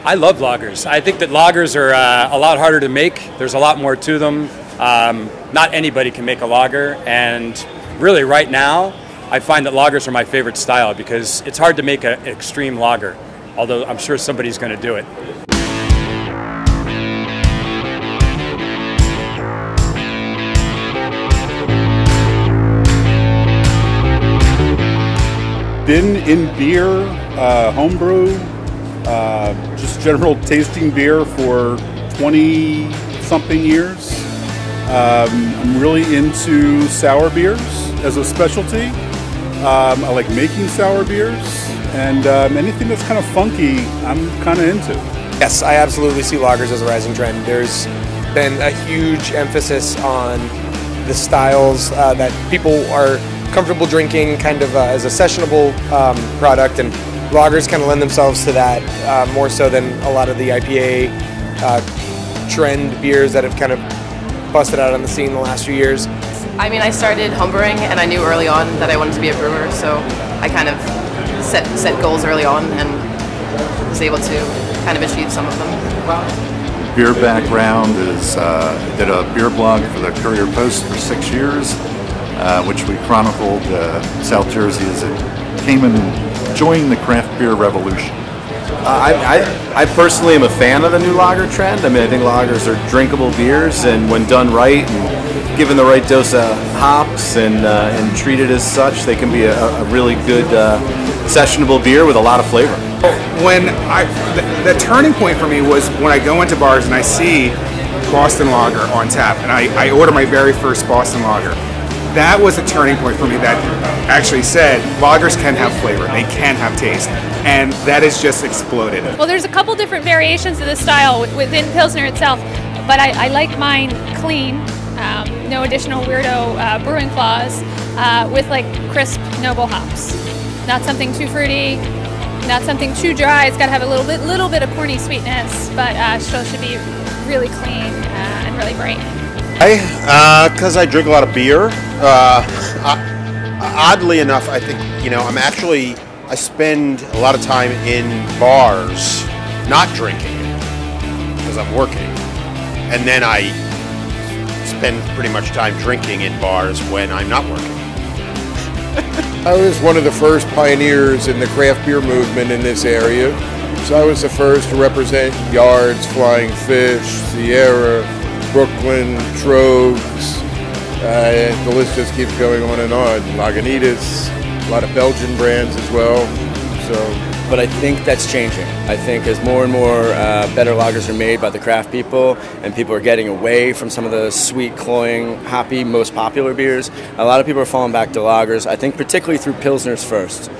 I love lagers. I think that lagers are a lot harder to make. There's a lot more to them. Not anybody can make a lager, and really right now, I find that lagers are my favorite style because it's hard to make an extreme lager, although I'm sure somebody's going to do it. Been in beer, homebrew, just general tasting beer for 20-something years. I'm really into sour beers as a specialty. I like making sour beers, and anything that's kind of funky, I'm kind of into. Yes, I absolutely see lagers as a rising trend. There's been a huge emphasis on the styles that people are comfortable drinking kind of as a sessionable product, and lagers kind of lend themselves to that more so than a lot of the IPA trend beers that have kind of busted out on the scene the last few years. I mean, I started homebrewing and I knew early on that I wanted to be a brewer, so I kind of set goals early on and was able to kind of achieve some of them. Beer background is did a beer blog for the Courier Post for 6 years, which we chronicled South Jersey as it came and joined the craft beer revolution. I personally am a fan of the new lager trend. I mean, I think lagers are drinkable beers, and when done right and given the right dose of hops and treated as such, they can be a really good sessionable beer with a lot of flavor. When the turning point for me was when I go into bars and I see Boston Lager on tap, and I order my very first Boston Lager. That was a turning point for me that actually said lagers can have flavor, they can have taste, and that has just exploded. Well, there's a couple different variations of the style within Pilsner itself, but I like mine clean, no additional weirdo brewing flaws, with like crisp, noble hops. Not something too fruity, not something too dry. It's got to have a little bit of corny sweetness, but still should be really clean and really bright. Because I drink a lot of beer. Oddly enough, I think, I spend a lot of time in bars not drinking because I'm working. And then I spend pretty much time drinking in bars when I'm not working. I was one of the first pioneers in the craft beer movement in this area. So I was the first to represent Yards, Flying Fish, Sierra, Brooklyn, Trogs, the list just keeps going on and on. Lagunitas, a lot of Belgian brands as well. But I think that's changing. I think as more and more better lagers are made by the craft people, and people are getting away from some of the sweet, cloying, hoppy, most popular beers, a lot of people are falling back to lagers. I think particularly through Pilsners first.